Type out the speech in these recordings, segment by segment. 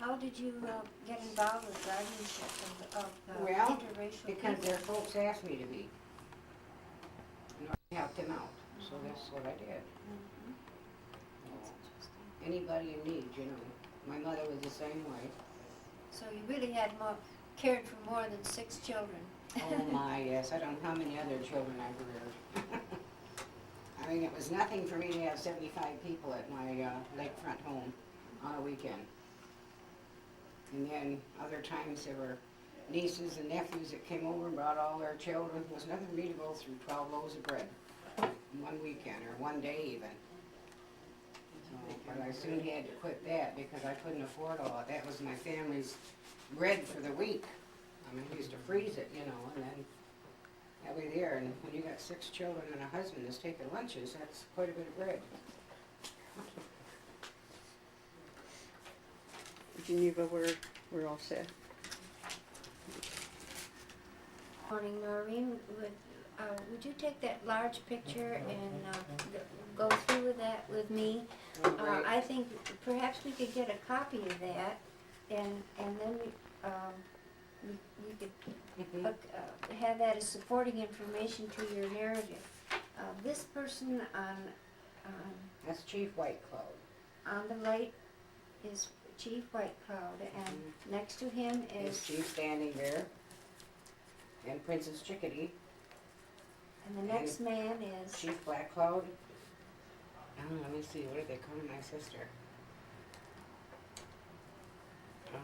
How did you get involved with guardianship of Well, interracial because people? their folks asked me to be, in order to help them out, so that's what I did. Mhm. That's interesting. Anybody in need, you know. My mother was the same way. So you really had cared for more than 6 children. Oh my, yes, I don't know how many other children I reared. I mean, it was nothing for me to have 75 people at my lakefront home on a weekend. And then other times there were nieces and nephews that came over and brought all their children. It was nothing for me to go through 12 loaves of bread in one weekend or one day even. So, but I soon had to quit that because I couldn't afford all. That was my family's bread for the week. I mean, we used to freeze it, you know, and then that way there. And when you got 6 children and a husband that's taking lunches, that's quite a bit of bread. Geneva, we're all set. Morning, Noreen. Would you take that large picture and go through with that with me? Right. I think perhaps we could get a copy of that, and then we could Mhm. have that as supporting information to your narrative. This person on That's Chief White Cloud. on the right is Chief White Cloud, and next to him Is is, Chief Standing Bear and Princess Chickadee. and the next man is, Chief Black Cloud. Oh, let me see, what did they call my sister? Oh,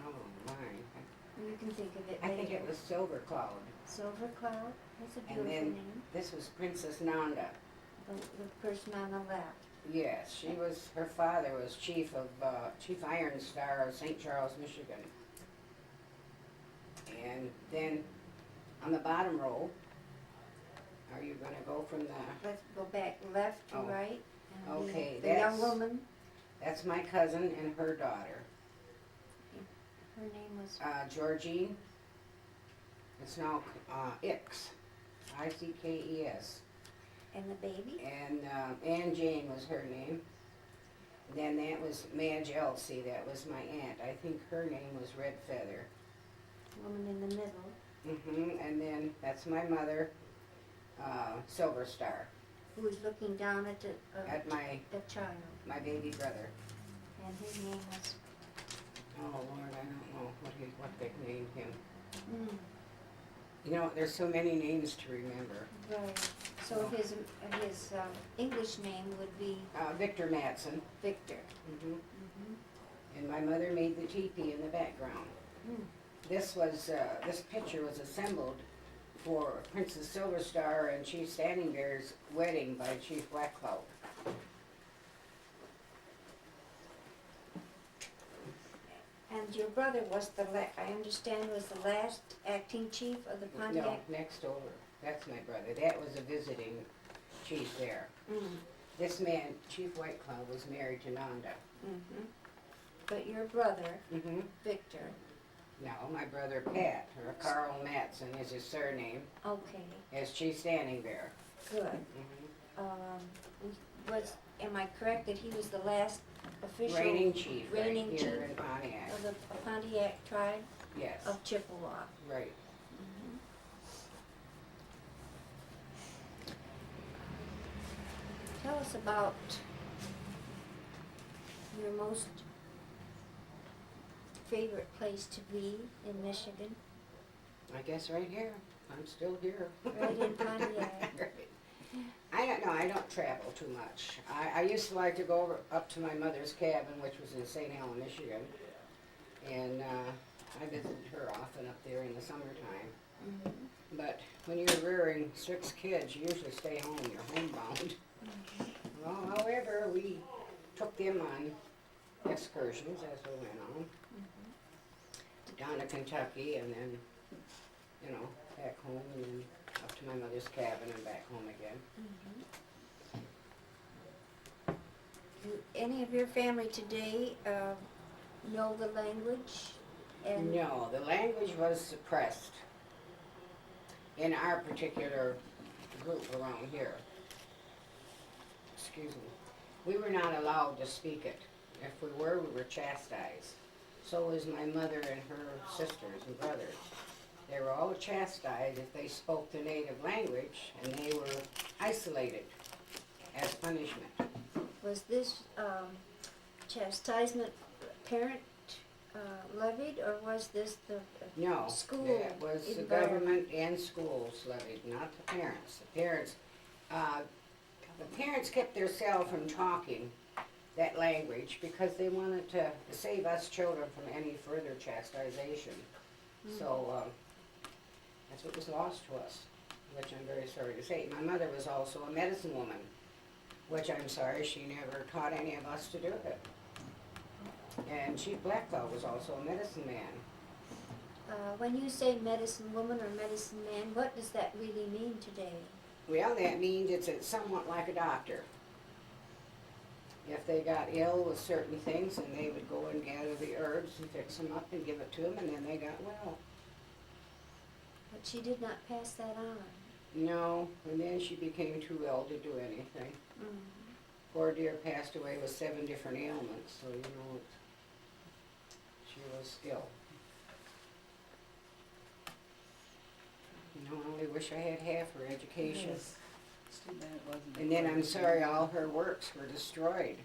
my. you can think of it I later. think it was Silver Cloud. Silver Cloud, that's a And beautiful then name. this was Princess Nanda. The person on the left. Yes, she was, her father was Chief Iron Star of St. Charles, Michigan. And then on the bottom row, are you gonna go from the, Let's go back left to Oh, right. And okay, the young that's- woman, that's my cousin and her daughter, her name was, Georgine. It's now Ix, Ickes. and the baby, And Ann Jane was her name. Then that was Madge Elsie, that was my aunt. I think her name was Red Feather. woman in the middle, And then that's my mother, Silver Star, who was looking down at at the child, my baby brother. and his name was, Oh Lord, I don't know what they named him. mm, You know, there's so many names to remember. right. So his English name would be Victor Matson. Victor. hmm And my mother made the teepee in the background. Mm. This picture was assembled for Princess Silver Star and Chief Standing Bear's wedding by Chief Black Cloud. And your brother was I understand, was the last acting chief of the Pontiac? No, next over. That's my brother. That was a visiting chief there. Mm. This man, Chief White Cloud, was married to Nanda. Mm-hmm. But your brother, Mm-hmm. Victor, No, my brother Pat, or Carl Matson is his surname, okay, as Chief Standing Bear. good. Mm-hmm. Am I correct that he was the last official Reigning chief reigning right here chief in Pontiac. of the Pontiac tribe Yes, of Chippewa? right. Tell us about your most favorite place to be in Michigan, I guess right here. I'm still here. right in Pontiac. Right. I don't know, I don't travel too much. I used to like to go up to my mother's cabin, which was in St. Helens, Michigan. And I visited her often up there in the summertime. Mhm. But when you're rearing 6 kids, you usually stay home, you're homebound. Well, however, we took them on excursions as we went on. Down to Kentucky and then, you know, back home and then up to my mother's cabin and back home again. Do any of your family today know the language? And No, the language was suppressed in our particular group around here. Excuse me. We were not allowed to speak it. If we were chastised. So was my mother and her sisters and brothers. They were all chastised if they spoke the native language, and they were isolated as punishment. Was this chastisement parent levied, or was this the No, school that was the environment? government and schools levied, not the parents. The parents kept themselves from talking that language because they wanted to save us children from any further chastisation. So that's what was lost to us, which I'm very sorry to say. My mother was also a medicine woman, which I'm sorry she never taught any of us to do it. And Chief Blackwell was also a medicine man. When you say medicine woman or medicine man, what does that really mean today? Well, that means it's somewhat like a doctor. If they got ill with certain things, and they would go and gather the herbs and fix them up and give it to them, and then they got well. But she did not pass that on. No, and then she became too ill to do anything. Poor dear passed away with 7 different ailments, so you know, she was ill. You know, I only wish I had half her education. Yes. It's too bad it wasn't. And then I'm sorry all her works were destroyed.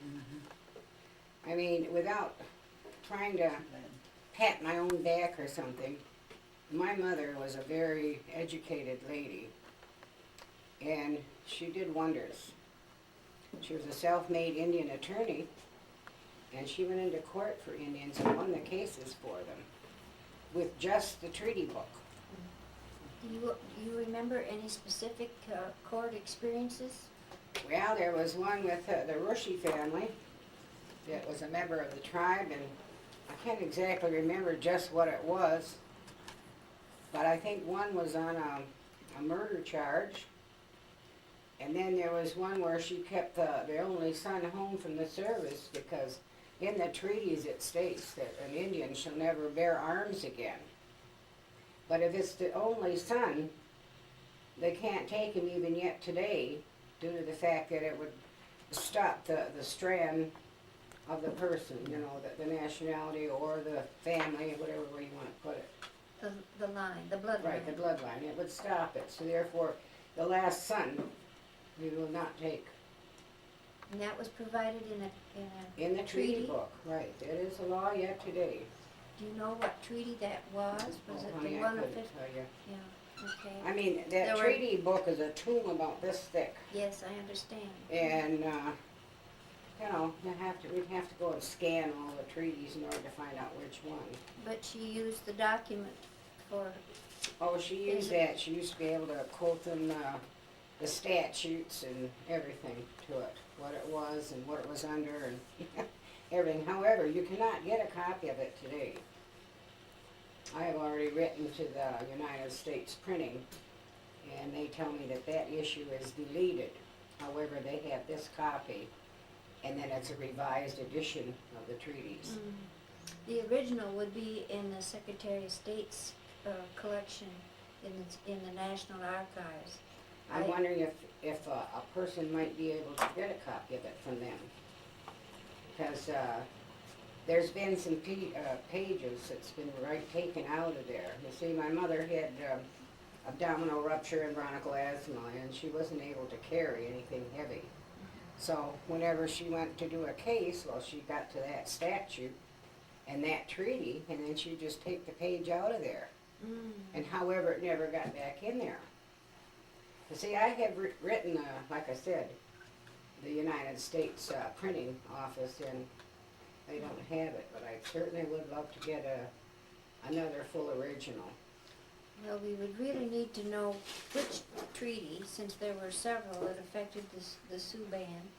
I mean, without trying to pat my own back or something, my mother was a very educated lady, and she did wonders. She was a self-made Indian attorney, and she went into court for Indians and won the cases for them with just the treaty book. Do you remember any specific court experiences? Well, there was one with the Rushi family that was a member of the tribe, and I can't exactly remember just what it was, but I think one was on a murder charge, and then there was one where she kept the only son home from the service because in the treaties it states that an Indian shall never bear arms again. But if it's the only son, they can't take him even yet today due to the fact that it would stop the strand of the person, you know, the nationality or the family, whatever way you want to put it. The line, the bloodline. Right, the bloodline, it would stop it. So therefore, the last son, we will not take. And that was provided In the treaty book, right. That is a law yet today. Do you know what treaty that was? Was it Honey, the I one of couldn't it? tell you. Yeah, okay. I mean, There that were- treaty book is a tome about this thick. Yes, I understand. And, you know, we'd have to go and scan all the treaties in order to find out which one. But she used the document for, Oh, she used that. She used to be able to quote them, the statutes and everything to it, what it was and what it was under and everything. However, you cannot get a copy of it today. I have already written to the United States Printing, and they tell me that that issue is deleted. However, they have this copy, and then it's a revised edition of the treaties. the original would be in the Secretary of State's collection in the National Archives. I'm wondering if a person might be able to get a copy of it from them. Because there's been some pages that's been taken out of there. You see, my mother had abdominal rupture and bronchoasthma, and she wasn't able to carry anything heavy. So whenever she went to do a case, well, she got to that statute and that treaty, and then she'd just take the page out of there. And however, it never got back in there. You see, I have written, like I said, the United States Printing Office, and they don't have it, but I certainly would love to get another full original. Well, we would really need to know which treaty, since there were several that affected the Sioux Band.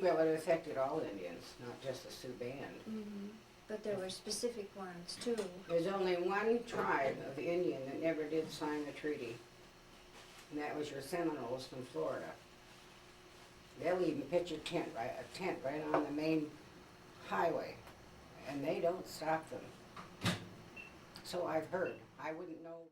Well, it affected all Indians, not just the Sioux Band. But there were specific ones too. There's only one tribe of Indian that never did sign the treaty, and that was your Seminoles from Florida. They'll even pitch a tent right on the main highway, and they don't stop them. So I've heard. I wouldn't know.